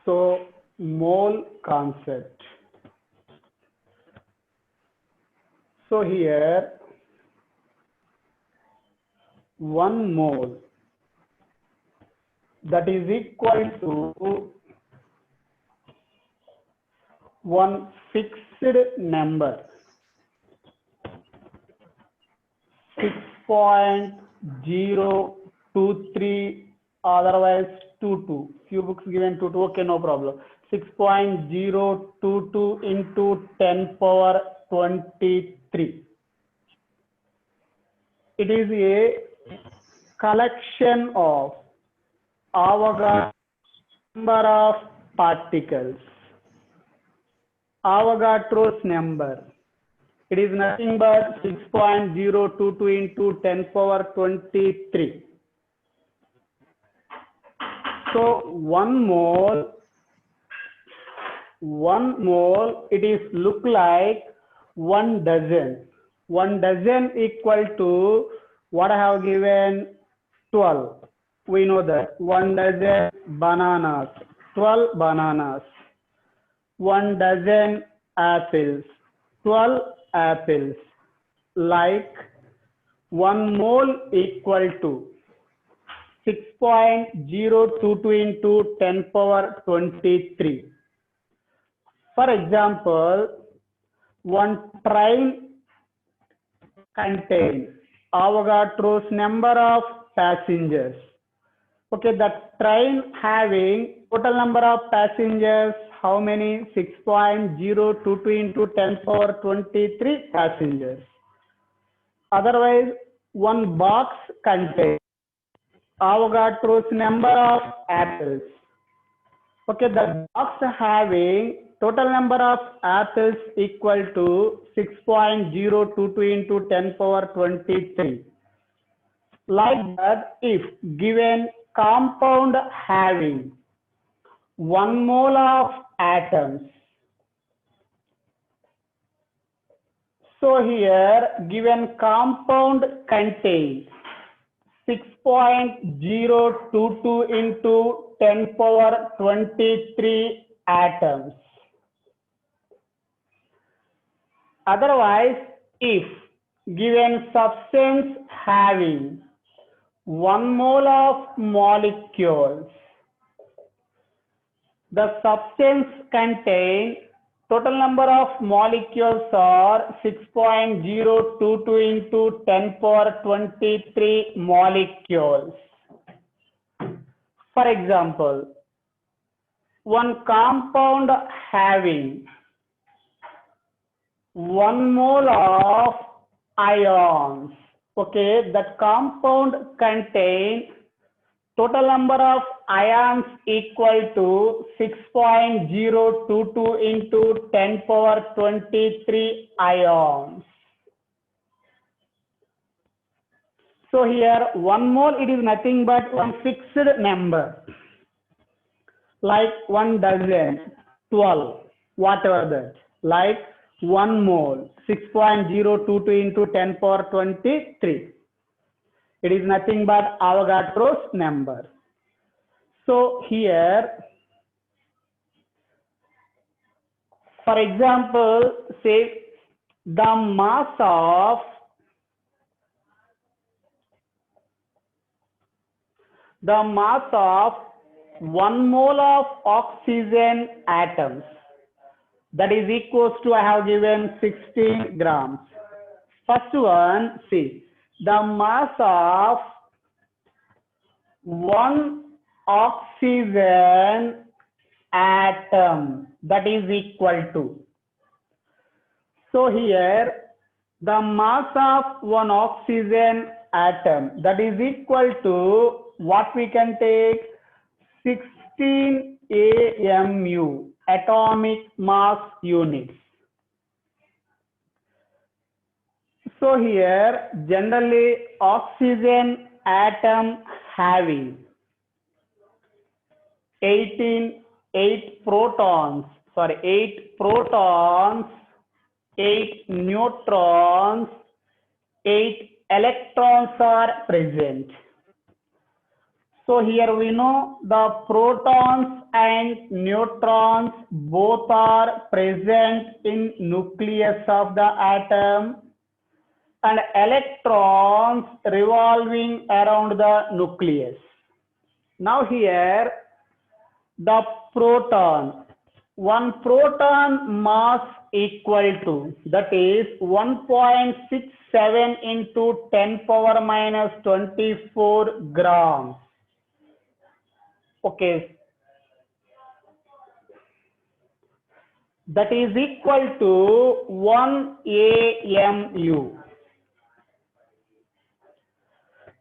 So mole concept. So here 1 mole that is equal to one fixed number 6.023, otherwise 22. Few books given 22. Okay, no problem. 6.022 into 10 power 23. It is a collection of Avogadro's number of particles. Avogadro's number. It is nothing but 6.022 into 10 power 23. So 1 mole, it is look like 1 dozen. 1 dozen equal to what I have given 12. We know that 1 dozen bananas, 12 bananas. 1 dozen apples, 12 apples. Like 1 mole equal to 6.022 into 10 power 23. For example, 1 train contains Avogadro's number of passengers. Okay, the train having total number of passengers, how many? 6.022 into 10 power 23 passengers. Otherwise, 1 box contains Avogadro's number of apples. Okay, the box having total number of apples equal to 6.022 into 10 power 23. Like that, if given compound having 1 mole of atoms. So here given compound contains 6.022 into 10 power 23 atoms. Otherwise, if given substance having 1 mole of molecules, the substance contains total number of molecules are 6.022 into 10 power 23 molecules. For example, 1 compound having 1 mole of ions. Okay, that compound contains total number of ions equal to 6.022 into 10 power 23 ions. So here 1 mole, it is nothing but one fixed number. Like 1 dozen, 12, whatever that. Like 1 mole, 6.022 into 10 power 23. It is nothing but Avogadro's number. So here, for example, say the mass of the mass of 1 mole of oxygen atoms, that is equals to, I have given 16 grams. First one, see, the mass of 1 oxygen atom, that is equal to. So here, the mass of 1 oxygen atom, that is equal to what we can take, 16 AMU, atomic mass units. So here, generally oxygen atom having 8 protons, 8 neutrons, 8 electrons are present. So here we know the protons and neutrons both are present in nucleus of the atom and electrons revolving around the nucleus. Now here the proton, one proton mass equal to, that is 1.67 into 10 power minus 24 grams. Okay, that is equal to 1 AMU.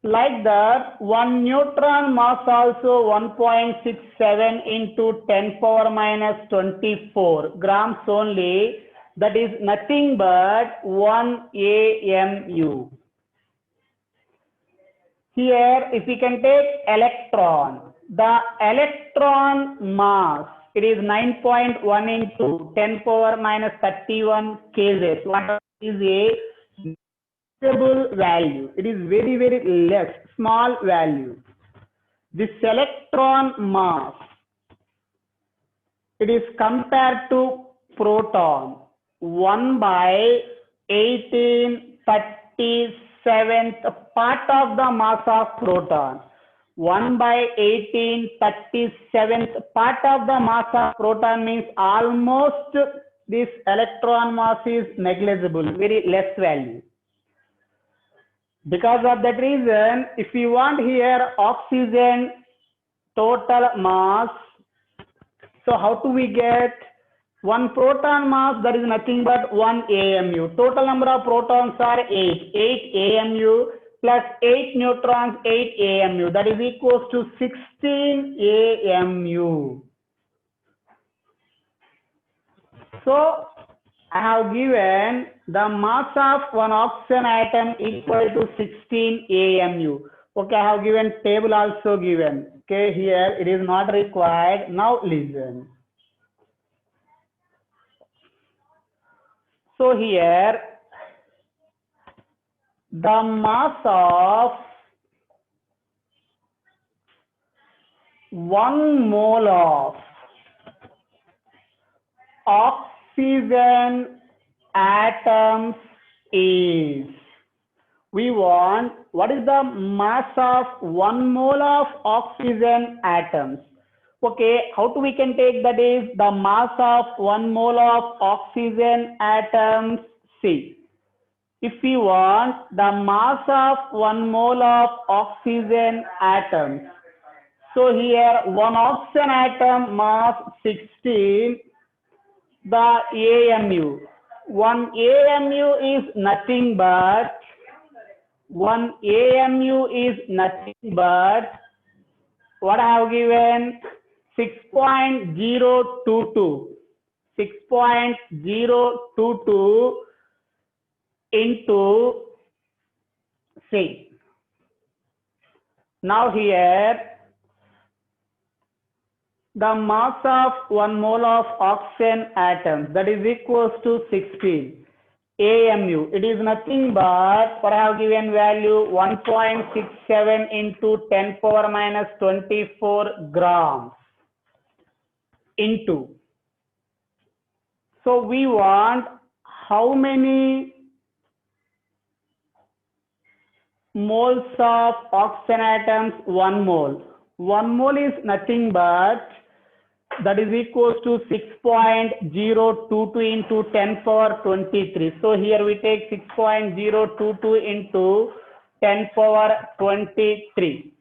Like that, one neutron mass also 1.67 into 10 power minus 24 grams only. That is nothing but 1 AMU. Here, if we can take electron, the electron mass, it is 9.1 into 10 power minus 31 kgs. What is a value? It is very, very less, small value. This electron mass, it is compared to proton 1/1837th part of the mass of proton. 1/1837th part of the mass of proton means almost this electron mass is negligible, very less value. Because of that reason, if we want here oxygen total mass, so how do we get one proton mass? That is nothing but 1 AMU. Total number of protons are 8. 8 AMU plus 8 neutrons, 8 AMU. That is equals to 16 AMU. So I have given the mass of one oxygen atom equal to 16 AMU. Okay, I have given table also given. Okay, here it is not required. Now listen. So here the mass of 1 mole of oxygen atoms is, we want what is the mass of 1 mole of oxygen atoms. Okay, how do we can take that is the mass of 1 mole of oxygen atoms? See, if we want the mass of 1 mole of oxygen atoms, so here one oxygen atom mass 16, the AMU. 1 AMU is nothing but 1 AMU is nothing but what I have given 6.022. 6.022 into 6. Now here the mass of 1 mole of oxygen atoms, that is equals to 16 AMU. It is nothing but, what I have given value 1.67 into 10 power minus 24 grams into. So we want how many moles of oxygen atoms? 1 mole. 1 mole is nothing but, that is equals to 6.022 into 10 power 23. So here we take 6.022 into 10 power 23.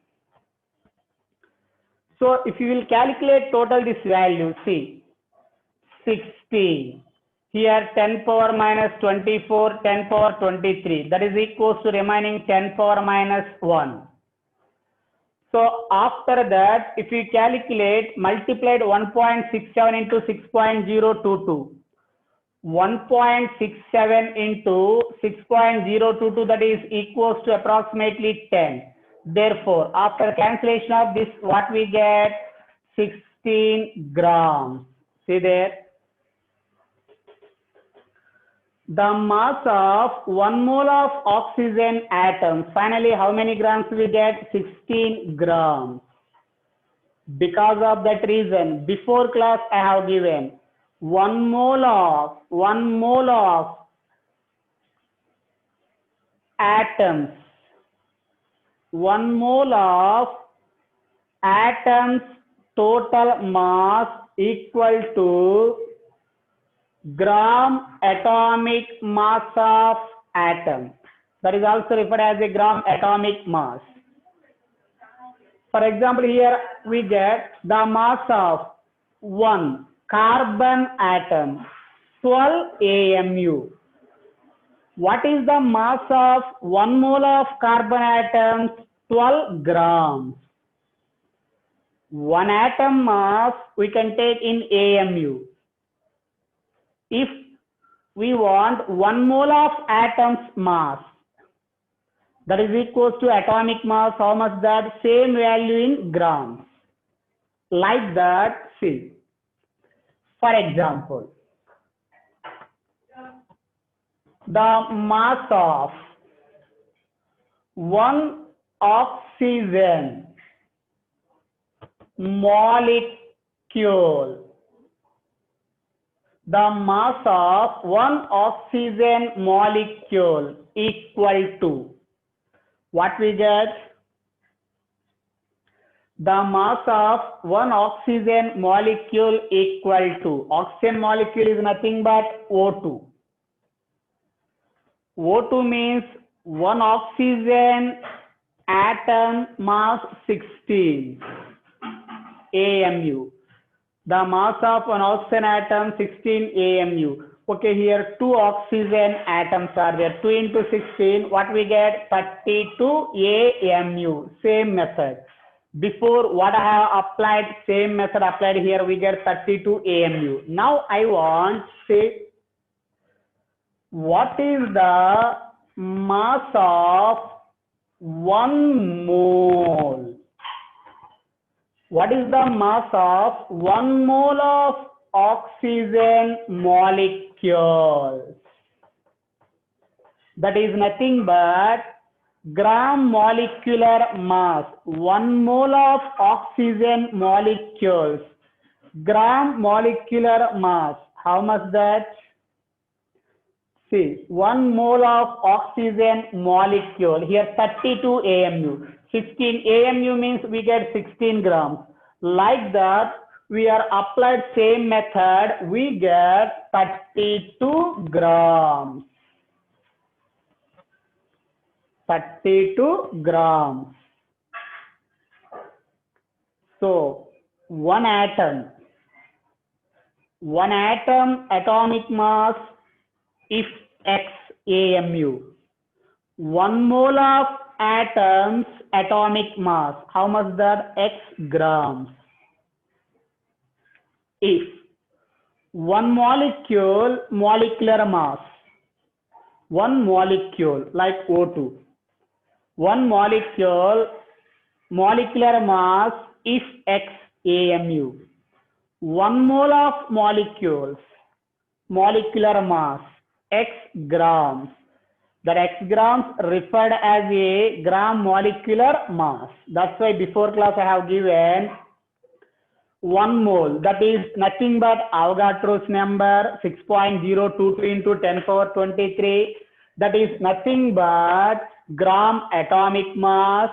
So if you will calculate total this value, see 16. Here 10 power minus 24, 10 power 23. That is equals to remaining 10 power minus 1. So after that, if you calculate, multiplied 1.67 into 6.022. 1.67 into 6.022, that is equals to approximately 10. Therefore, after cancellation of this, what we get? 16 grams. See there? The mass of 1 mole of oxygen atoms. Finally, how many grams we get? 16 grams. Because of that reason, before class I have given 1 mole of atoms, 1 mole of atoms total mass equal to gram atomic mass of atom. That is also referred as a gram atomic mass. For example, here we get the mass of one carbon atom, 12 AMU. What is the mass of 1 mole of carbon atoms? 12 grams. One atom mass we can take in AMU. If we want 1 mole of atoms mass, that is equals to atomic mass, how much that? Same value in grams. Like that, see. For example, the mass of one oxygen molecule, the mass of one oxygen molecule equal to, what we get? The mass of one oxygen molecule equal to, oxygen molecule is nothing but O2. O2 means one oxygen atom mass 16 AMU. The mass of one oxygen atom 16 AMU. Okay, here 2 oxygen atoms are there. 2 into 16, what we get? 32 AMU. Same method. Before what I have applied, same method applied here, we get 32 AMU. Now I want to say, what is the mass of 1 mole? What is the mass of 1 mole of oxygen molecule? That is nothing but gram molecular mass. 1 mole of oxygen molecules. Gram molecular mass. How much that? See, 1 mole of oxygen molecule. Here 32 AMU. 16 AMU means we get 16 grams. Like that, we are applied same method, we get 32 grams. 32 grams. So, one atom atomic mass, if X AMU. 1 mole of atoms atomic mass, how much that? X grams. If one molecule molecular mass, one molecule like O2, one molecule molecular mass, if X AMU. 1 mole of molecules molecular mass, X grams. That X grams referred as a gram molecular mass. That's why before class I have given 1 mole, that is nothing but Avogadro's number 6.022 into 10 power 23. That is nothing but gram atomic mass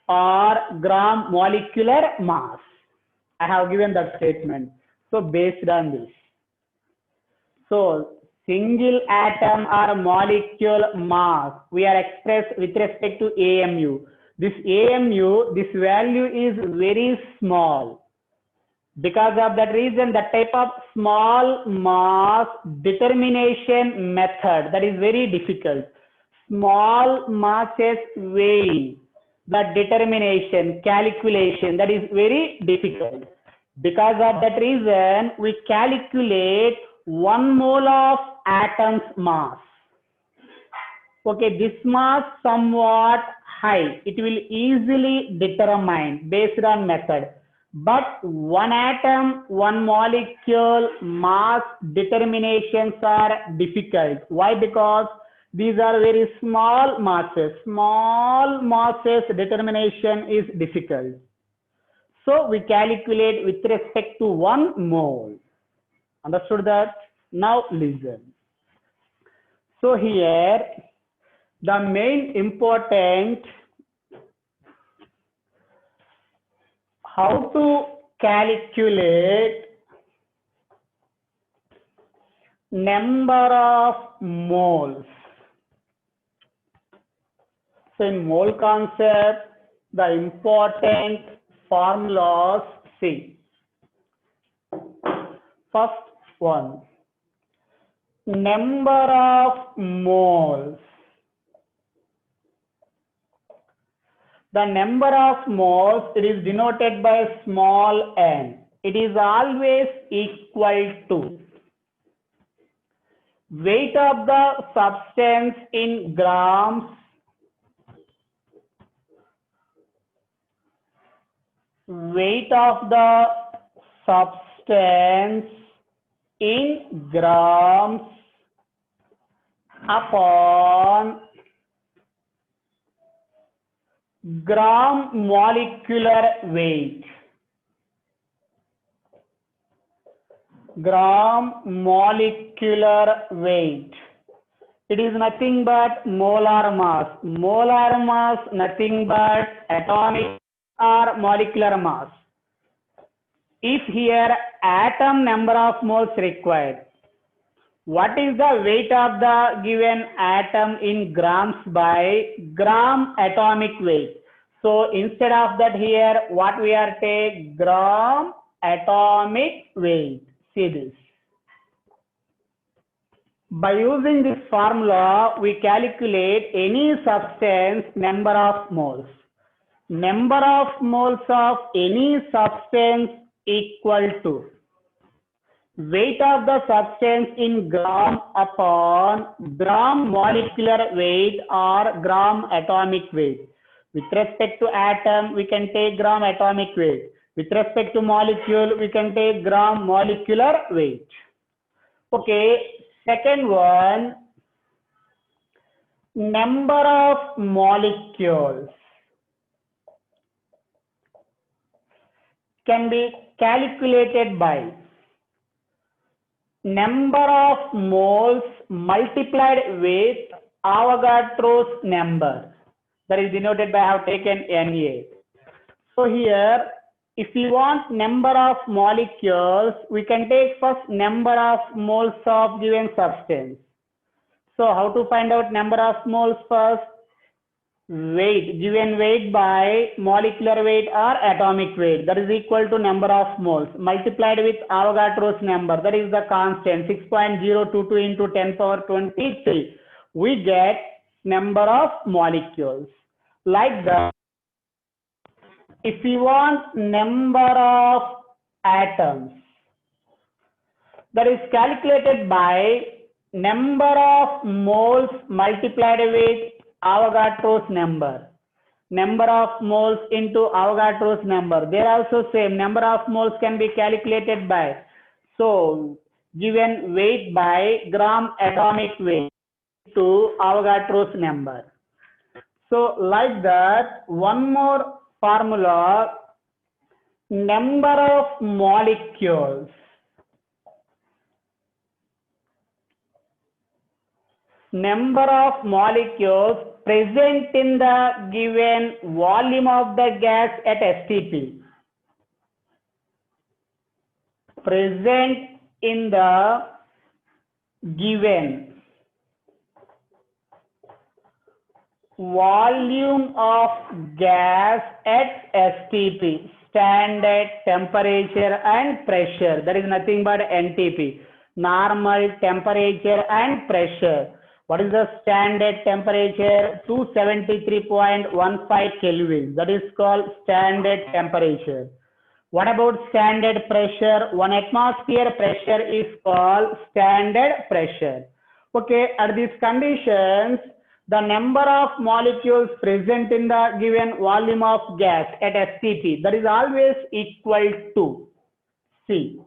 or gram molecular mass. I have given that statement. So based on this. So single atom or molecule mass, we are expressed with respect to AMU. This AMU, this value is very small. Because of that reason, the type of small mass determination method, that is very difficult. Small masses weighing, the determination, calculation, that is very difficult. Because of that reason, we calculate 1 mole of atom's mass. Okay, this mass somewhat high. It will easily determine based on method. But one atom, one molecule mass determinations are difficult. Why? Because these are very small masses. Small masses determination is difficult. So we calculate with respect to 1 mole. Understood that? Now listen. So here the main important how to calculate number of moles. So in mole concept, the important formulas, see. First one, number of moles. The number of moles, it is denoted by small n. It is always equal to weight of the substance in grams weight of the substance in grams upon gram molecular weight. Gram molecular weight. It is nothing but molar mass. Molar mass nothing but atomic or molecular mass. If here atom number of moles required, what is the weight of the given atom in grams by gram atomic weight? So instead of that here, what we are take gram atomic weight. See this. By using this formula, we calculate any substance number of moles. Number of moles of any substance equal to weight of the substance in gram upon gram molecular weight or gram atomic weight. With respect to atom, we can take gram atomic weight. With respect to molecule, we can take gram molecular weight. Okay, second one, number of molecules can be calculated by number of moles multiplied with Avogadro's number. That is denoted by I have taken Na. So here, if we want number of molecules, we can take first number of moles of given substance. So how to find out number of moles first? Weight, given weight by molecular weight or atomic weight, that is equal to number of moles multiplied with Avogadro's number, that is the constant 6.022 into 10 power 23. We get number of molecules. Like that, if we want number of atoms, that is calculated by number of moles multiplied with Avogadro's number. Number of moles into Avogadro's number. They are also same. Number of moles can be calculated by. So given weight by gram atomic weight to Avogadro's number. So like that, one more formula, number of molecules. Number of molecules present in the given volume of the gas at STP. Present in the given volume of gas at STP, standard temperature and pressure. That is nothing but NTP, normal temperature and pressure. What is the standard temperature? 273.15 Kelvin. That is called standard temperature. What about standard pressure? 1 atmosphere pressure is called standard pressure. Okay, at these conditions, the number of molecules present in the given volume of gas at STP, that is always equal to C.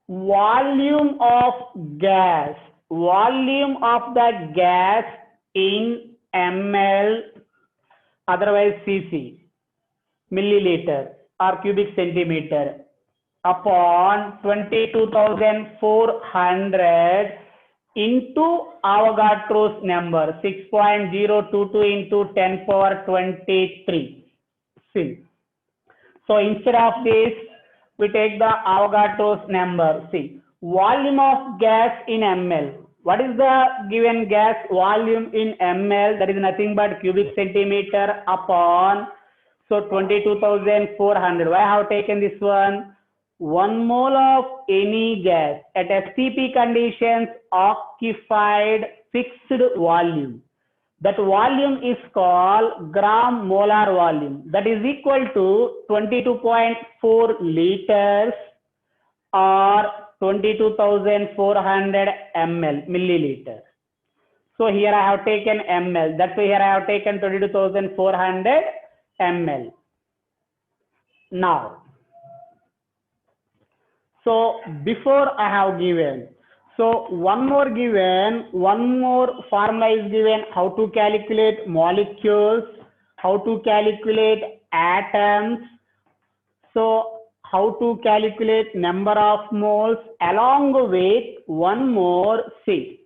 Volume of gas. Volume of the gas in ml, otherwise cc, milliliter. or cubic centimeter upon 22,400 into Avogadro's number 6.022 into 10 power 23. See. So instead of this, we take the Avogadro's number. See, volume of gas in ml. What is the given gas volume in ml? That is nothing but cubic centimeter upon, so 22,400. Why I have taken this one? 1 mole of any gas at STP conditions occupied fixed volume. That volume is called gram molar volume. That is equal to 22.4 liters or 22,400 ml, milliliter. So here I have taken ml. That's why here I have taken 22,400 ml. Now, so before I have given, so one more formula is given, how to calculate molecules, how to calculate atoms, so how to calculate number of moles, along with one more C.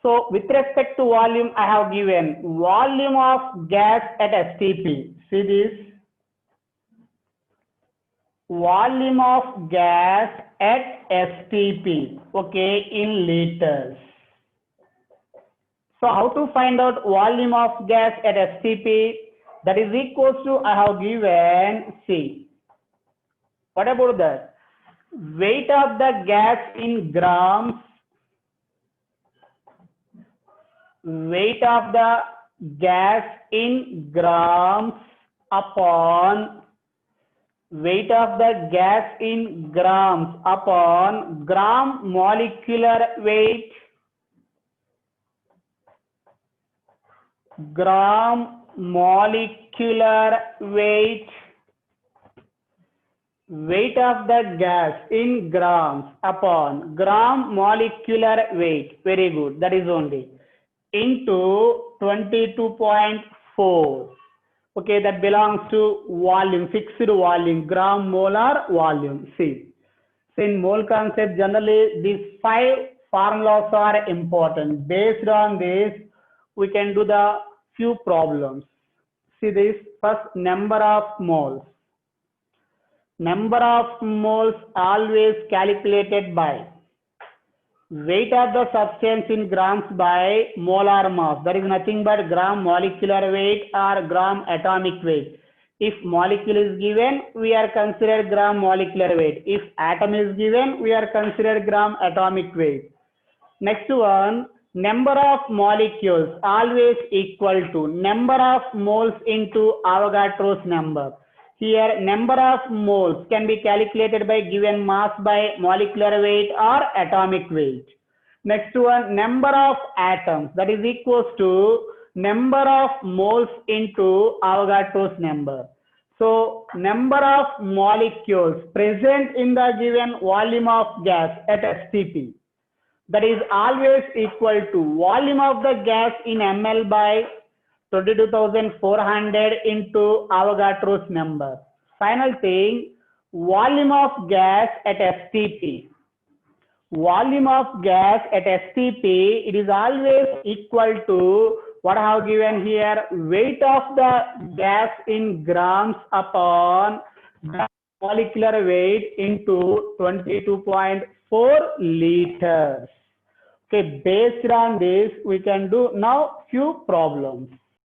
So with respect to volume, I have given volume of gas at STP. See this. Volume of gas at STP, okay, in liters. So how to find out volume of gas at STP? That is equals to, I have given C. What about that? Weight of the gas in grams. Weight of the gas in grams upon weight of the gas in grams upon gram molecular weight. Gram molecular weight. Weight of the gas in grams upon gram molecular weight. Very good. That is only into 22.4. Okay, that belongs to volume, fixed volume, gram molar volume. See, so in mole concept, generally these 5 formulas are important. Based on this, we can do the few problems. See this, first number of moles. Number of moles always calculated by weight of the substance in grams by molar mass. That is nothing but gram molecular weight or gram atomic weight. If molecule is given, we are considered gram molecular weight. If atom is given, we are considered gram atomic weight. Next one, number of molecules always equal to number of moles into Avogadro's number. Here, number of moles can be calculated by given mass by molecular weight or atomic weight. Next one, number of atoms, that is equals to number of moles into Avogadro's number. So, number of molecules present in the given volume of gas at STP, that is always equal to volume of the gas in ml by 22,400 into Avogadro's number. Final thing, volume of gas at STP. Volume of gas at STP, it is always equal to what I have given here, weight of the gas in grams upon the molecular weight into 22.4 liters. Okay, based on this, we can do now few problems.